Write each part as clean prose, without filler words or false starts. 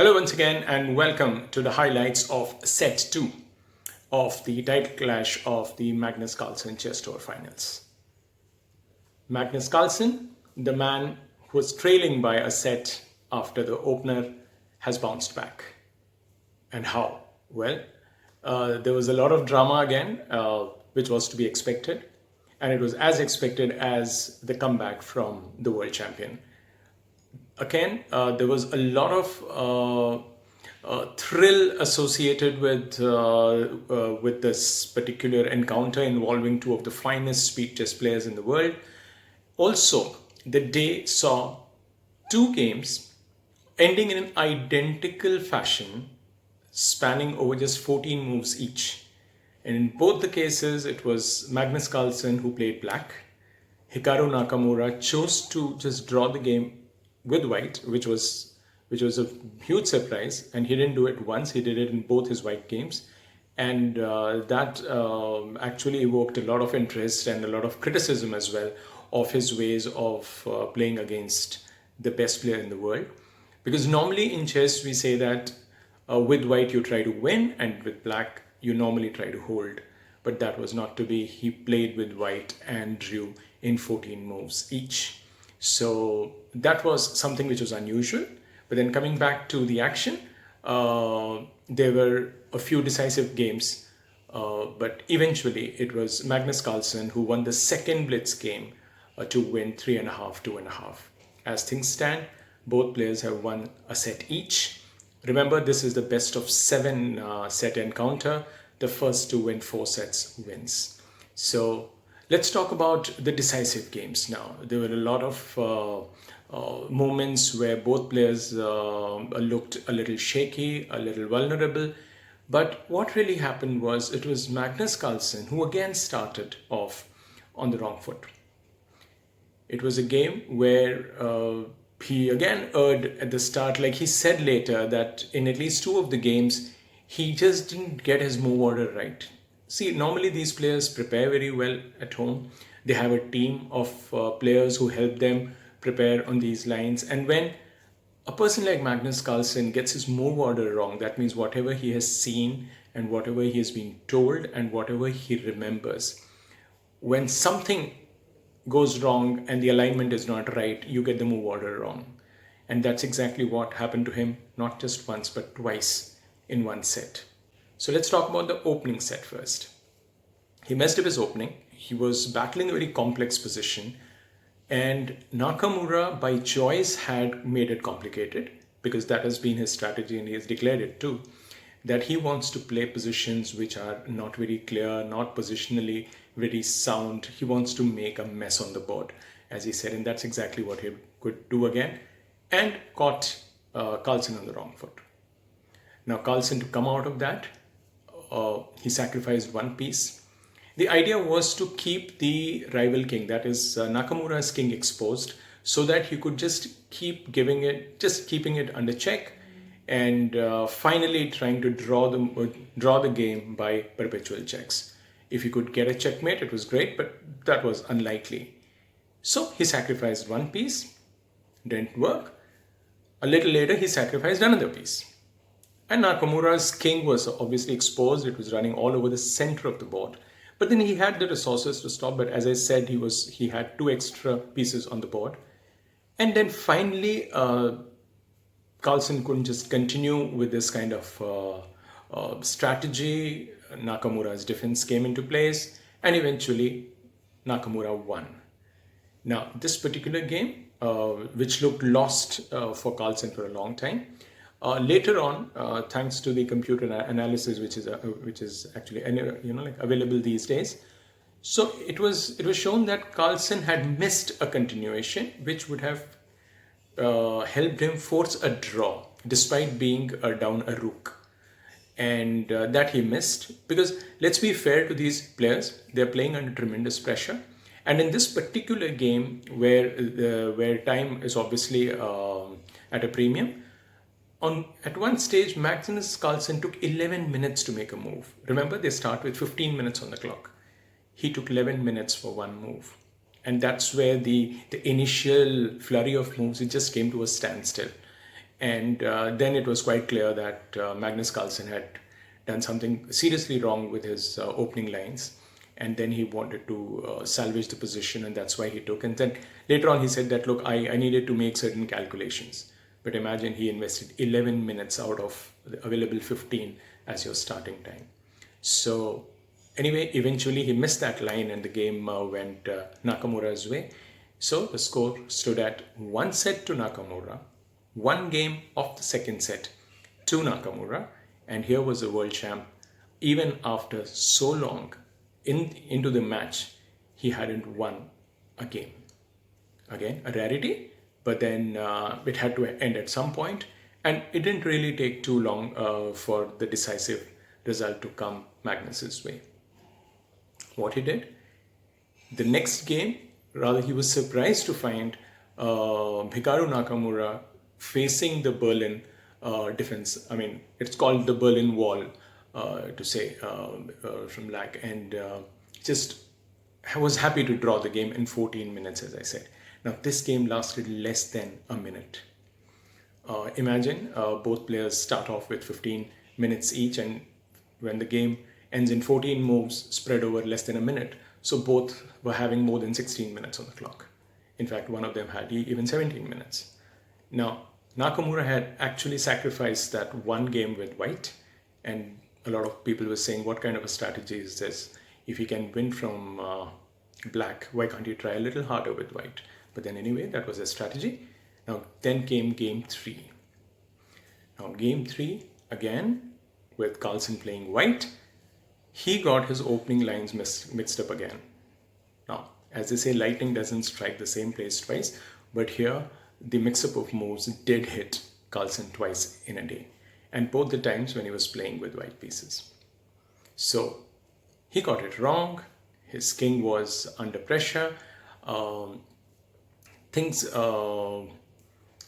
Hello once again and welcome to the highlights of set 2 of the title clash of the Magnus Carlsen chess tour finals. Magnus Carlsen, the man who was trailing by a set after the opener, has bounced back. And how? Well, there was a lot of drama again, which was to be expected. And it was as expected as the comeback from the world champion. Again, there was a lot of thrill associated with this particular encounter involving two of the finest speed chess players in the world. Also, the day saw two games ending in an identical fashion, spanning over just 14 moves each. And in both the cases, it was Magnus Carlsen who played black. Hikaru Nakamura chose to just draw the game with white, which was a huge surprise, and he didn't do it once, he did it in both his white games, and that actually evoked a lot of interest and a lot of criticism as well of his ways of playing against the best player in the world. Because normally in chess we say that with white you try to win and with black you normally try to hold, but that was not to be. He played with white and drew in 14 moves each. So that was something which was unusual. But then coming back to the action, there were a few decisive games, but eventually it was Magnus Carlsen who won the second blitz game to win 3.5, 2.5. As things stand, both players have won a set each. Remember, this is the best of 7 set encounter. The first to win 4 sets wins. So let's talk about the decisive games now. There were a lot of moments where both players looked a little shaky, a little vulnerable. But what really happened was it was Magnus Carlsen who again started off on the wrong foot. It was a game where he again erred at the start. Like he said later that in at least 2 of the games, he just didn't get his move order right. See, normally these players prepare very well at home. They have a team of players who help them prepare on these lines. And when a person like Magnus Carlsen gets his move order wrong, that means whatever he has seen and whatever he has been told and whatever he remembers, when something goes wrong and the alignment is not right, you get the move order wrong. And that's exactly what happened to him, not just once, but twice in one set. So let's talk about the opening set first. He messed up his opening. He was battling a very complex position, and Nakamura by choice had made it complicated, because that has been his strategy and he has declared it too, that he wants to play positions which are not very clear, not positionally very sound. He wants to make a mess on the board, as he said, and that's exactly what he could do again, and caught Carlsen on the wrong foot. Now Carlsen, to come out of that, he sacrificed one piece. The idea was to keep the rival king, that is Nakamura's king, exposed, so that he could just keeping it under check, and finally trying to draw the game by perpetual checks. If he could get a checkmate, it was great, but that was unlikely. So he sacrificed one piece, didn't work. A little later, he sacrificed another piece. And Nakamura's king was obviously exposed. It was running all over the center of the board. But then he had the resources to stop. But as I said, he had 2 extra pieces on the board. And then finally, Carlsen couldn't just continue with this kind of strategy. Nakamura's defense came into place. And eventually, Nakamura won. Now, this particular game, which looked lost for Carlsen for a long time, later on, thanks to the computer analysis, which is actually available these days, so it was shown that Carlsen had missed a continuation, which would have helped him force a draw despite being down a rook, and that he missed. Because let's be fair to these players, they're playing under tremendous pressure, and in this particular game where time is obviously at a premium. At one stage, Magnus Carlsen took 11 minutes to make a move. Remember, they start with 15 minutes on the clock. He took 11 minutes for one move. And that's where the initial flurry of moves, it just came to a standstill. And then it was quite clear that Magnus Carlsen had done something seriously wrong with his opening lines. And then he wanted to salvage the position, and that's why he took. And then later on, he said that, look, I needed to make certain calculations. But imagine he invested 11 minutes out of the available 15 as your starting time. So anyway, eventually he missed that line and the game went Nakamura's way. So the score stood at 1 set to Nakamura, 1 game of the second set to Nakamura. And here was the world champ. Even after so long into the match, he hadn't won a game. Again, a rarity, but then it had to end at some point. And it didn't really take too long for the decisive result to come Magnus's way. What he did, the next game, rather he was surprised to find Hikaru Nakamura facing the Berlin defense. I mean, it's called the Berlin Wall, to say from Lack, and just was happy to draw the game in 14 minutes, as I said. Now, this game lasted less than a minute. Imagine both players start off with 15 minutes each, and when the game ends in 14 moves spread over less than a minute, so both were having more than 16 minutes on the clock. In fact, one of them had even 17 minutes. Now, Nakamura had actually sacrificed that one game with white, and a lot of people were saying, what kind of a strategy is this? If he can win from black, why can't he try a little harder with white? But then anyway, that was a strategy. Now, then came game 3. Now, game 3, again, with Carlsen playing white, he got his opening lines mixed up again. Now, as they say, lightning doesn't strike the same place twice, but here the mix-up of moves did hit Carlsen twice in a day, and both the times when he was playing with white pieces. So he got it wrong. His king was under pressure. Things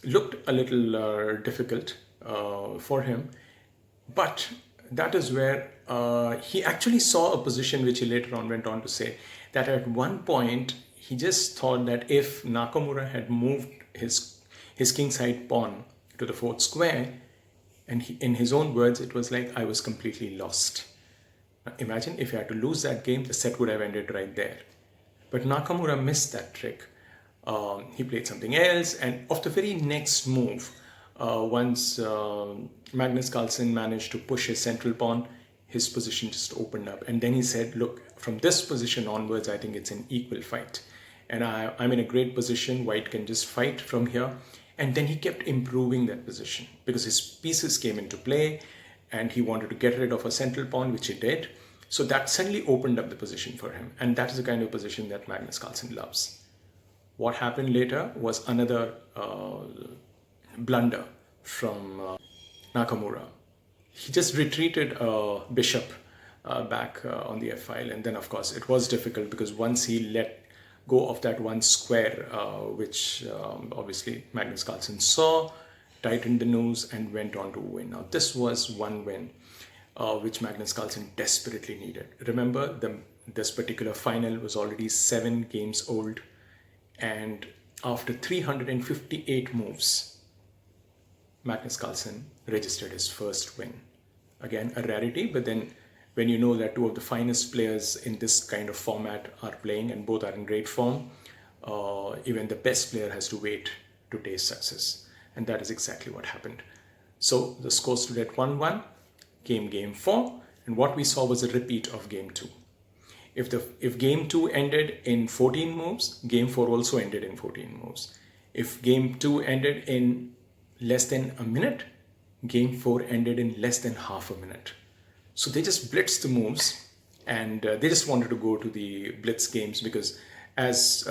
looked a little difficult for him, but that is where he actually saw a position which he later on went on to say that at one point he just thought that if Nakamura had moved his kingside pawn to the 4th square, and in his own words, it was like, I was completely lost. Now, imagine if he had to lose that game, the set would have ended right there. But Nakamura missed that trick. He played something else, and of the very next move, once Magnus Carlsen managed to push his central pawn, his position just opened up. And then he said, look, from this position onwards, I think it's an equal fight. And I'm in a great position. White can just fight from here. And then he kept improving that position because his pieces came into play and he wanted to get rid of a central pawn, which he did. So that suddenly opened up the position for him. And that is the kind of position that Magnus Carlsen loves. What happened later was another blunder from Nakamura. He just retreated bishop back on the f-file, and then of course it was difficult because once he let go of that one square, which obviously Magnus Carlsen saw, tightened the nose and went on to win. Now this was one win which Magnus Carlsen desperately needed. Remember, this particular final was already 7 games old, and after 358 moves, Magnus Carlsen registered his first win. Again, a rarity, but then when you know that 2 of the finest players in this kind of format are playing and both are in great form, even the best player has to wait to taste success. And that is exactly what happened. So the score stood at 1-1, came game 4, and what we saw was a repeat of game 2. If game 2 ended in 14 moves, game 4 also ended in 14 moves. If game 2 ended in less than a minute, game 4 ended in less than half a minute. So they just blitzed the moves, and they just wanted to go to the blitz games because, as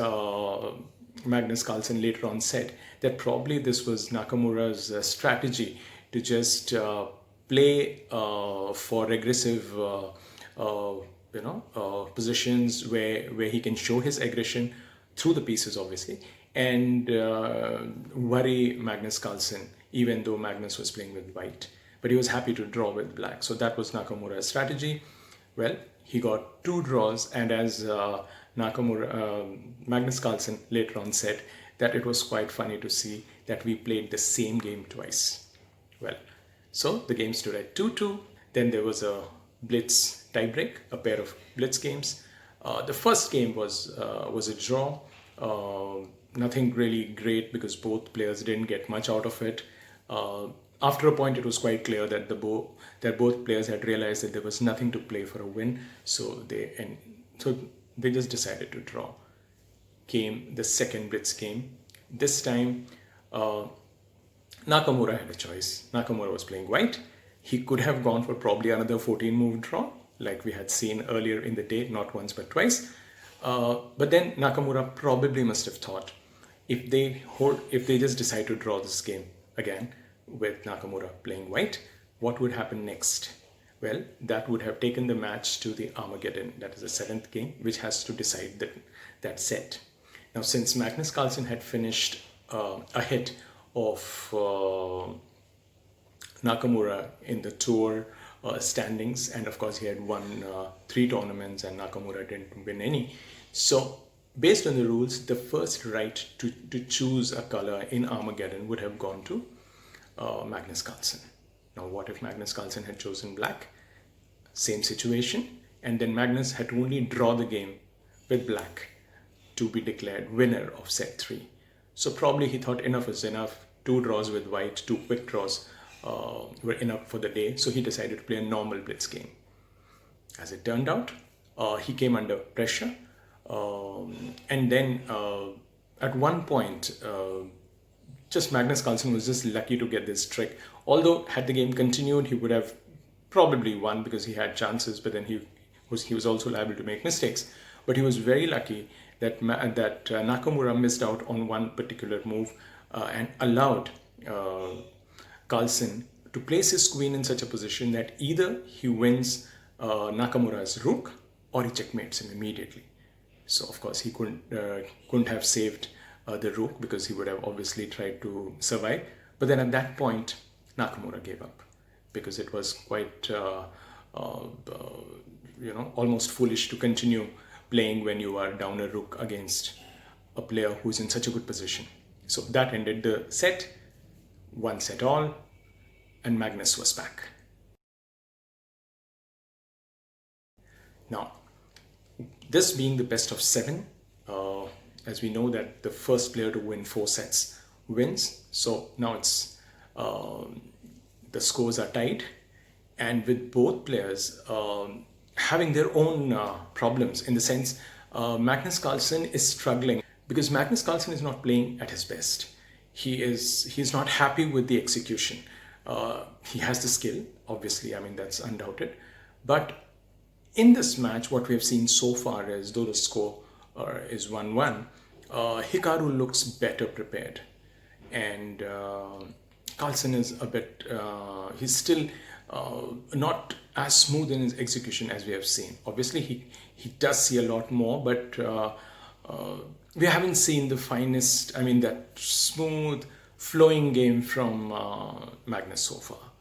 Magnus Carlsen later on said, that probably this was Nakamura's strategy to just play for aggressive positions where he can show his aggression through the pieces, obviously, and worry Magnus Carlsen, even though Magnus was playing with white. But he was happy to draw with black. So that was Nakamura's strategy. Well, he got 2 draws, and as Magnus Carlsen later on said, that it was quite funny to see that we played the same game twice. Well, so the game stood at 2-2. Then there was a blitz tiebreak, a pair of blitz games. The first game was a draw. Nothing really great because both players didn't get much out of it. After a point, it was quite clear that both players had realized that there was nothing to play for a win. So they just decided to draw. Came the second blitz game. This time, Nakamura had a choice. Nakamura was playing white. He could have gone for probably another 14-move draw, like we had seen earlier in the day, not once but twice. But then Nakamura probably must have thought, if they just decide to draw this game again with Nakamura playing white, what would happen next? Well, that would have taken the match to the Armageddon, that is the seventh game, which has to decide that set. Now, since Magnus Carlsen had finished ahead of Nakamura in the tour standings, and of course he had won 3 tournaments and Nakamura didn't win any. So based on the rules, the first right to choose a color in Armageddon would have gone to Magnus Carlsen. Now what if Magnus Carlsen had chosen black? Same situation, and then Magnus had to only draw the game with black to be declared winner of set 3. So probably he thought enough is enough. 2 draws with white, 2 quick draws were enough for the day. So he decided to play a normal blitz game. As it turned out, he came under pressure. And then at one point, just Magnus Carlsen was just lucky to get this trick. Although had the game continued, he would have probably won because he had chances, but then he was also liable to make mistakes. But he was very lucky that Nakamura missed out on one particular move and allowed Carlsen to place his queen in such a position that either he wins Nakamura's rook or he checkmates him immediately. So of course he couldn't have saved the rook because he would have obviously tried to survive. But then at that point, Nakamura gave up because it was quite almost foolish to continue playing when you are down a rook against a player who's in such a good position. So that ended the set, 1 set all, and Magnus was back. Now, this being the best of 7, as we know that the first player to win 4 sets wins. So now it's the scores are tied, and with both players having their own problems, in the sense Magnus Carlsen is struggling because Magnus Carlsen is not playing at his best. He's not happy with the execution. He has the skill, obviously, I mean that's undoubted, but in this match what we have seen so far is, though the score is 1-1, Hikaru looks better prepared, and Carlsen is a bit he's still not as smooth in his execution as we have seen. Obviously he does see a lot more, but we haven't seen the finest, I mean that smooth flowing game from Magnus so far.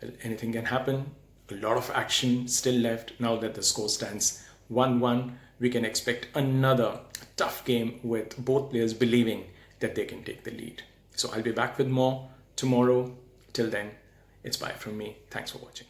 Well, anything can happen. A lot of action still left. Now that the score stands 1-1, we can expect another tough game with both players believing that they can take the lead. So I'll be back with more tomorrow. Till then, it's bye from me. Thanks for watching.